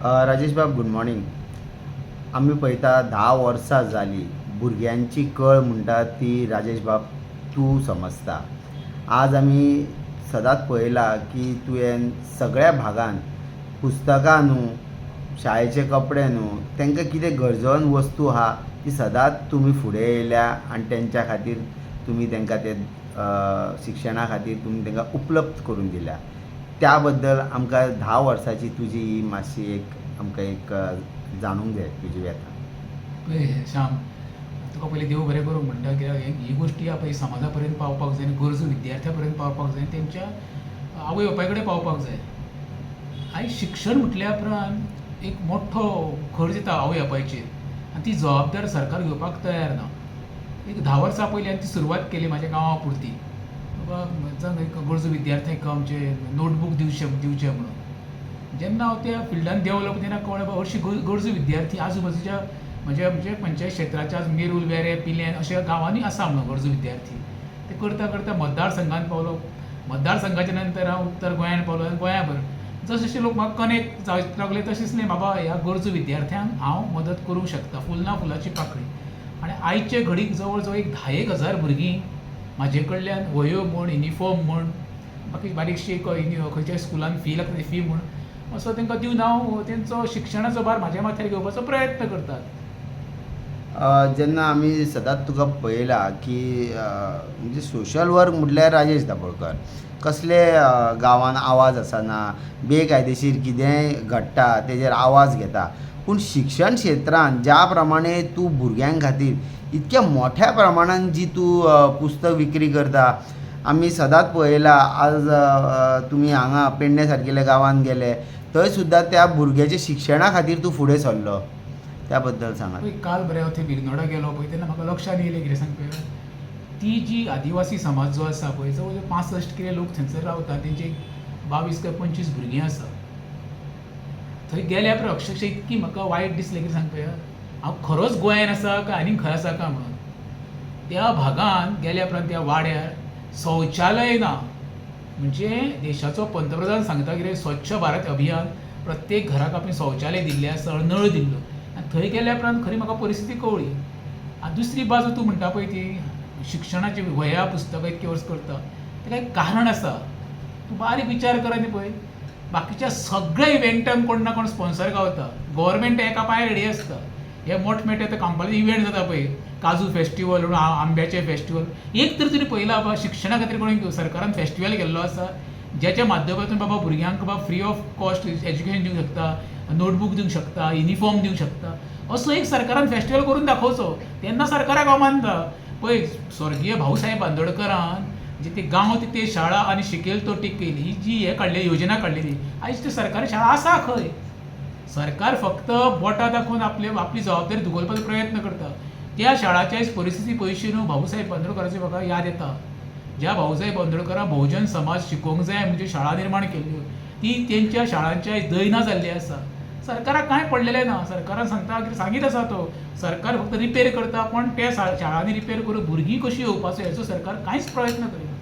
राजेश बाब, good morning. आम्ही पळयता 10 वर्सां जालीं भुरग्यांची कळ म्हणटा ती राजेश बाब तूं समजता. आज आमी सदांच पळयलां की तुवें सगळ्या भागांत पुस्तकां न्हू, शाळेचे कपडे न्हू, तांकां कितें गरजवंत वस्तू आहा ती सदांच तुमी फुडें येयल्या आनी तेंच्या खातीर तुमी तांकां ते शिक्षणा खातीर तुमी तांकां उपलब्ध करून दिल्या. त्या बद्दल आमकां 10 वर्सांची तुजी ही मातशी आमकां जाणूंक जाय तुजी व्यथा. पळय श्याम, तुका पयलीं देव बरें करूं म्हणटा, कित्याक ही गोश्टी पळय समाजा पर्यंत पावपाक जाय आनी गरजू विद्यार्थ्यां पर्यंत पावपाक जाय, तेंच्या आवय बापाय कडेन पावपाक जाय. आयज शिक्षण म्हटल्या उपरांत एक मोठो खर्च येता आवय बापायचेर आनी ती जबाबदार सरकार घेवपाक तयार ना. एक 10 वर्सां पयलीं हांवें ती सुरवात केली म्हाज्या गांवा पुरती. बाबा एक गरजू विद्यार्थ्यांक आमचे नोटबूक दिवचे म्हणून. जेन्ना हांव त्या फिल्डान देंवलो तेन्ना कळ्ळें बाबा हरशीं गरजू विद्यार्थी आजूबाजूच्या म्हणजे पंचायत क्षेत्राच्या मेरूल, वेरे, पिलें अशा गांवांनी आसा म्हणून गरजू विद्यार्थी. ते करता करता मतदारसंघांत पावलो. मतदारसंघाच्या नंतर हांव उत्तर गोंयांत पावलो आनी गोंया भर जशे जशे लोक म्हाका कनेक्ट जावंक लागले तशें दिसलें बाबा ह्या गरजू विद्यार्थ्यांक हांव मदत करूंक शकता. फूल ना फुलाची पाकळी. आनी आयचे घडीक जवळ जवळ 10,000 भुरगीं म्हाजे कडल्यान वह्यो म्हण, युनिफॉर्म म्हण, बाकी बारीकशी खंयच्या स्कुलान फी लागता ती फी म्हण असो तांकां दिवन हांव तेंचो शिक्षणाचो भार म्हाज्या माथ्यार घेवपाचो प्रयत्न करतात. जेन्ना आमी सदांच तुका पळयला की म्हणजे सोशल वर्क म्हटल्यार राजेश दाबोळकर कसले गांवांत आवाज आसना, बेकायदेशीर कितेंय घडटा तेजेर आवाज घेता. पूण शिक्षण क्षेत्रांत ज्या प्रमाणे तूं भुरग्यां खातीर इतक्या मोठ्या प्रमाणान जी तूं पुस्तक विक्री करता, आमी सदांच पळयला. आज तुमी हांगा पेडणे सारकिल्ल्या गांवांत गेले थंय सुद्दां त्या भुरग्याच्या शिक्षणा खातीर तूं फुडें सरलो. त्या बद्दल सांगात. पळय काल बरें हांव थंय बिरनोडा गेलो पळय तेन्ना म्हाका लक्षान येयलें कितें सांग पळय, ती जी आदिवासी समाज जो आसा पळय जवळ जवळ 65 कितें लोक थंयसर रावता, तेंची 22 काय 25 भुरगीं आसा. थंय गेल्या उपरांत अक्षरशः इतकी म्हाका वायट दिसलें कितें सांग पळय, हांव खरोच गोंयांत आसा काय आनीक खंय आसा काय म्हणून. त्या भागांत गेल्या उपरांत त्या वाड्यार शौचालय ना. म्हणजे देशाचो पंतप्रधान सांगता कितें स्वच्छ भारत अभियान, प्रत्येक घराक आमी शौचालय दिल्लें आसा, नळ दिल्लो. आनी थंय गेल्या उपरांत खरी म्हाका परिस्थिती कळ्ळी. आनी दुसरी बाजू तूं म्हणटा पळय ती शिक्षणाची वह्या पुस्तकां इतके वर्स करता तेका एक कारण आसा. तूं बारीक विचार कर आनी पळय, बाकीच्या सगळ्या इव्हेंटांक कोण ना कोण स्पॉन्सर गावता. गव्हर्मेंट एका पांयार रेडी आसता. हे मोठमोठे कंपनी इव्हेंट जाता पळय, काजू फेस्टिवल, आंब्याचें फेस्टिवल, एक तर तुमी पळयलां बाबा शिक्षणा खातीर कोणी सरकारान फेस्टिवल केल्लो आसा ज्याच्या माध्यमांतून बाबा भुरग्यांक बाबा फ्री ऑफ कॉस्ट एज्युकेशन दिवंक शकता, नोटबूक दिवंक शकता, युनिफॉर्म दिवंक शकता. असो एक सरकारान फेस्टिवल करून दाखोवचो. तेन्ना सरकाराक अमानता. पळय स्वर्गीय भाऊसाहेब बांदोडकरान जे ते गांव ते शाळा आनी शिकेल तो टिकेल ही जी हे काडली योजना काडलेली, आयज त्यो सरकारी शाळा आसा खंय. सरकार फक्त बोटां दाखोवन आपली जबाबदारी दुगोवपाचो प्रयत्न करता. त्या शाळाची आयज परिस्थिती पळयशी न्हू, भाऊसाहेब बांदोडकराची म्हाका याद येता. ज्या भाऊसाहेब बांदोडकरान बहुजन समाज शिकोवंक जाय म्हणजे शाळा निर्माण केल्ल्यो, ती तेंच्या शाळांची आयज दयना जाल्ली आसा. सरकाराक कांय पडलेलें ना. सरकारान सांगीत आसा तो सरकार फक्त रिपेर करता, पण त्या शाळांनी रिपेर करून भुरगीं कशीं येवपाचो हेचो सरकार कांयच प्रयत्न करिना.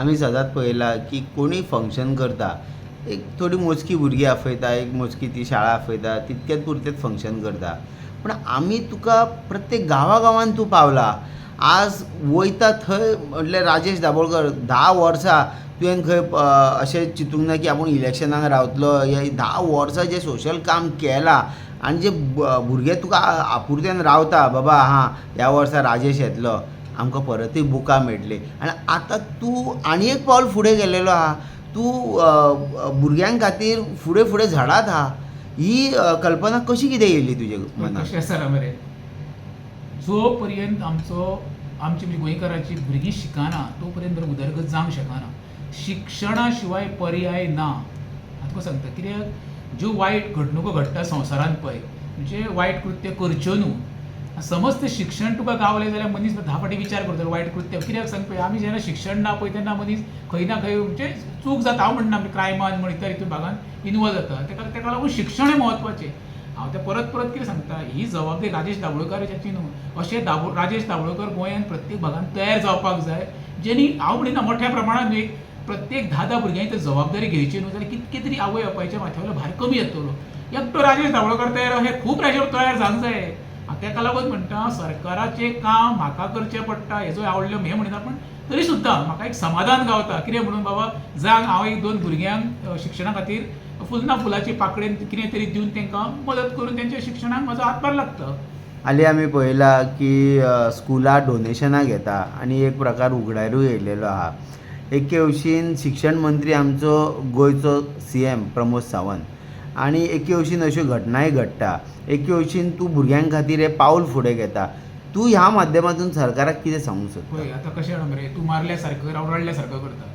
आमी सदांच पळयलां की कोणीय फंक्शन करता, एक थोडी मोजकी भुरगीं आफयता, एक मोजकी ती शाळा आफयता, तितकेच पुरतेंच फंक्शन करता. पूण आमी तुका प्रत्येक गांवांत तूं पावला. आज वयता थंय म्हटल्यार राजेश दाबोळकर 10 वर्सां तुवें खंय अशें चिंतूंक ना की आपूण इलेक्शनाक रावतलो. हे 10 वर्सां जें सोशल काम केलां आनी जे भुरगे तुका आपुर्त्यान रावता बाबा हां ह्या वर्सा राजेश येतलो, आमकां परतूय बुकां मेळटलीं. आनी आतां तूं आनी एक पावल फुडें गेल्लेलो आहा. तूं भुरग्यां खातीर फुडें फुडें झडत आहा. ही कल्पना कशी कितें येयली तुजे मनांत? कशें आसा मरे, जो पर्यंत आमची म्हणजे गोंयकारांची भुरगीं शिकना तो पर्यंत उदरगत जावंक शकना. शिक्षणा शिवाय पर्याय ना. हांव तुका सांगता, कित्याक ज्यो वायट घडणुको घडटा संवसारांत पळय, म्हणजे वायट कृत्य करच्यो न्हू. समज तें शिक्षण तुका गावलें जाल्यार मनीस 10 फावटी विचार करतलो वायट कृत्य. कित्याक सांग पळय, आमी जेन्ना शिक्षण ना पळय तेन्ना मनीस खंय ना खंय म्हणजे चूक जाता. हांव म्हणना क्रायमान म्हण इतर हितून भागांत इनवॉल्व जाता. तेका लागून शिक्षणूय म्हत्वाचें. हांव तें परत परत कितें सांगता, ही जबाबदारी राजेश दाबोळकराची न्हू. अशें राजेश दाबोळकर गोंयांत प्रत्येक भागांत तयार जावपाक जाय, जेणी हांव म्हणिना मोठ्या प्रमाणांत न्हू, प्रत्येक 10 भुरग्यांनी तर जबाबदारी घेवची न्हू जाल्यार कितके तरी आवय बापायच्या माथ्यावयलो भार कमी येतलो. एकटो राजेश धावळकर तयार हे खूप राजेश तयार जावंक जाय. ताका लागून म्हणटा सरकाराचें काम म्हाका करचें पडटा हेजो आवडलो हें म्हणटा पण तरी सुद्दां म्हाका एक समाधान गावता कितें म्हणून बाबा जांक हांव एक 2 भुरग्यांक शिक्षणा खातीर फुलना फुलाची पाकळेन कितें तरी दिवन तांकां मदत करून तेंच्या शिक्षणाक म्हजो हातभार लागता. हालीं आमी पळयलां की स्कुलां डोनेशनां घेता आनी एक प्रकार उगडारूय येयलेलो आहा. एके वशेन शिक्षण मंत्री आमचो गोंयचो CM प्रमोद सावंत आनी एके वशेन अश्यो घटनाय घडटा. एके वशेन तूं भुरग्यां खातीर हें पावल फुडें घेता. तूं ह्या माध्यमांतून सरकाराक कितें सांगूंक सोदता? पळय आतां कशें जाणा मरे तूं मारल्या सारको रडल्या सारको करता.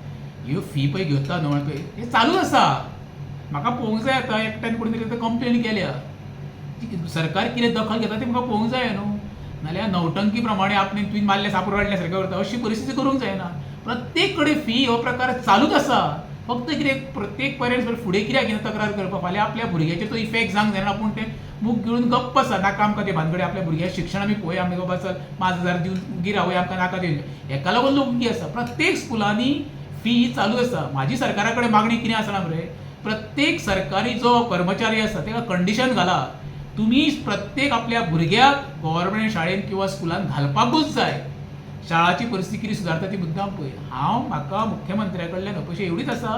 ह्यो फी पळय घेता न्हू पळय हें चालूच आसा. म्हाका पळोवंक जाय आतां एकट्यान कोणी तरी कंप्लेन केल्या. सरकार कितें दखल घेता तें म्हाका पळोवंक जाय न्हू. नाल्यार नवटंकी प्रमाणे आपणे तुवें मारल्या साप रडल्या सारको करता अशी परिस्थिती करूंक जायना. प्रत्येक कडेन फी हो प्रकार चालूच आसा. फक्त कितें प्रत्येक पेरंट्स फुडें कित्याक घेना तक्रार करपाक फाल्यां आपल्या भुरग्याचेर तो इफेक्ट जावंक जायना पूण तें मूग गिळून गप्प आसा नाका आमकां ते भानगडे आपल्या भुरग्याचें शिक्षण आमी पळोवया आमी बाबा चल 5,000 दिवन गिरावया आमकां नाका ते हेका लागून लोक कितें आसा प्रत्येक स्कुलांनी फी ही चालू आसा. म्हाजी सरकारा कडेन मागणी कितें आसना मरे प्रत्येक सरकारी जो कर्मचारी आसा ताका कंडिशन घाला तुमी प्रत्येक आपल्या भुरग्याक गव्हर्मेंट शाळेंत किंवा स्कुलान घालपाकूच जाय. शाळाची परिस्थिती कितें सुदारता ती मुद्दाम पळय. म्हाका मुख्यमंत्र्या कडल्यान अपेक्षा एवढीच आसा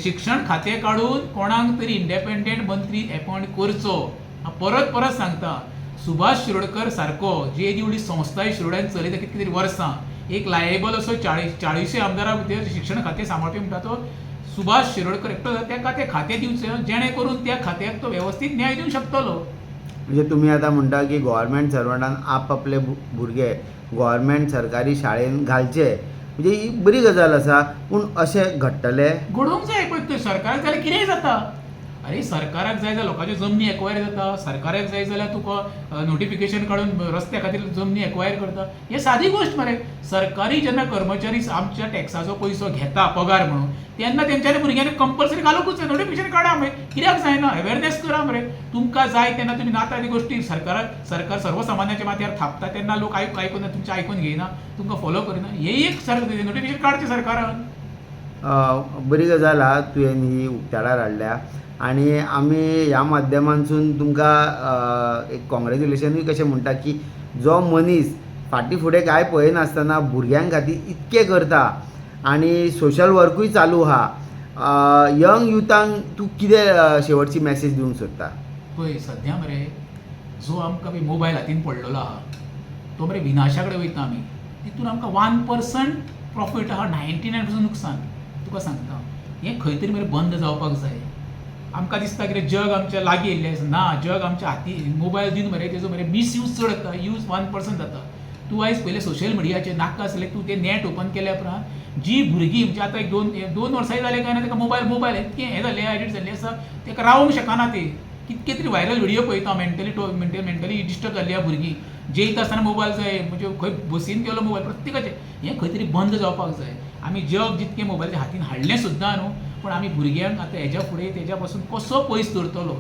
शिक्षण खातें काडून कोणाक तरी इंडिपेंडंट मंत्री अपॉयंट करचो. हांव परत परत सांगता सुभाष शिरोडकर सारको जे एवढी संस्था शिरोड्यान चलयता कितली तरी वर्सां एक लायबल असो 40 आमदारा भितर शिक्षण खातें सांबाळपी म्हणटा तो सुभाष शिरोडकर एकटो ताका तें खातें दिवचें जेणे करून त्या खात्याक तो वेवस्थीत न्याय दिवंक शकतलो. म्हणजे तुमी आतां म्हणटा की गव्हर्मेंट सर्वंटान आपले भुरगे गव्हर्मेंट सरकारी शाळेन घालचे म्हणजे ही बरी गजाल आसा. पूण अशें घडटलें घडोवंक जाय पळय ते सरकाराक जाल्यार कितेंय जाता. अरे सरकाराक जाय जाल्यार लोकांच्यो जमनी एक्वायर जाता. सरकाराक जाय जाल्यार तुका नोटिफिकेशन काडून रस्त्या खातीर जमनी एक्वायर करता. हे सादी गोश्ट मरे. सरकारी जेन्ना कर्मचारी आमच्या टॅक्साचो पयसो घेता पगार म्हणून तेन्ना तेंच्यांनी भुरग्यांनी कंपल्सरी घालूंकूच जाय. नोटिफिकेशन काडा मरे कित्याक जायना अवेरनेस करा मरे. तुमकां जाय तेन्ना तुमी नाता ती गोश्टी सरकार सर्वसामान्याच्या माथ्यार थापता तेन्ना लोक आयकून तुमचें आयकून घेयना तुमकां फॉलो करिना. हे एक नोटिफिकेशन काडचें सरकारान. बरी गजाल आहा तुवें ही उक्ताडार हाडल्या आनी आमी ह्या माध्यमांतसून तुमकां एक कॉंग्रेच्युलेशनूय कशें म्हणटा की जो मनीस फाटीं फुडें कांय पळयनासतना भुरग्यां खातीर इतकें करता आनी सोशल वर्कूय चालू आहा. यंग युथांक तूं कितें शेवटची मॅसेज दिवंक सोदता? पळय सद्या मरे जो आमकां मोबायल हातीन पडलेलो आहा तो मरे विनाशा कडेन वयता आमी. तितून आमकां 1% प्रॉफीट आहा 99% नुकसान. तुका सांगता हें खंय तरी मरे बंद जावपाक जाय. आमकां दिसता कितें जग आमच्या लागीं येयल्लें आसा. ना जग आमच्या हाती मोबायल दिवन मरे तेजो मरे मिसयूज चड जाता. यूज 1% जाता. तूं आयज पयलें सोशल मिडियाचेर नाका आसलें तूं तें नॅट ओपन केल्या उपरांत जी भुरगीं म्हणजे आतां एक दोन वर्सांय जाले काय ना ताका मोबायल इतकें हें जाल्लें एडिक्ट जाल्लें आसा ताका रावूंक शकना ती. कितके तरी व्हायरल व्हिडियो पळयता मेंटली डिस्टर्ब जाल्ली आहा भुरगीं. जेयता आसतना मोबायल जाय म्हणजे खंय बसीन गेलो मोबायल प्रत्येकाचें हें खंय तरी बंद जावपाक जाय. आमी जग जितकें मोबायलाच्या हातीन हाडलें सुद्दां न्हू पूण आमी भुरग्यांक आतां हेज्या फुडें तेज्या पासून कसो पयस दवरतलो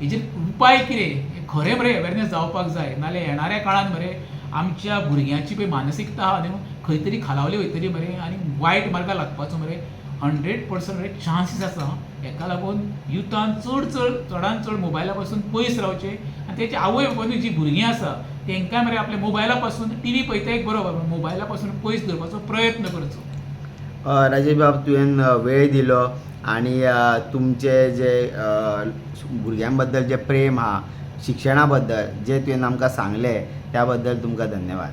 हेजेर उपाय कितें हें खरें मरे अवेरनेस जावपाक जाय. नाल्यार येणाऱ्या काळान मरे आमच्या भुरग्यांची पळय मानसिकता आहा न्हू खंय तरी खालावली वयतली मरे आनी वायट मार्गार लागपाचो मरे 100% मरे चान्सीस आसा. हेका लागून युथान चडांत चड मोबायला पासून पयस रावचें आनी तेची आवय बापूय जी भुरगीं आसा तांकां मरे आपल्या मोबायला पासून टीव्ही पळयता एक बरोबर मोबायला पासून पयस दवरपाचो प्रयत्न करचो. राजेश बाब तुवें वेळ दिलो आनी तुमचे जे भुरग्यां बद्दल जे प्रेम आहा शिक्षणा बद्दल जे तुवें आमकां सांगलें त्या बद्दल तुमकां धन्यवाद.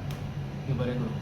बरें करूं.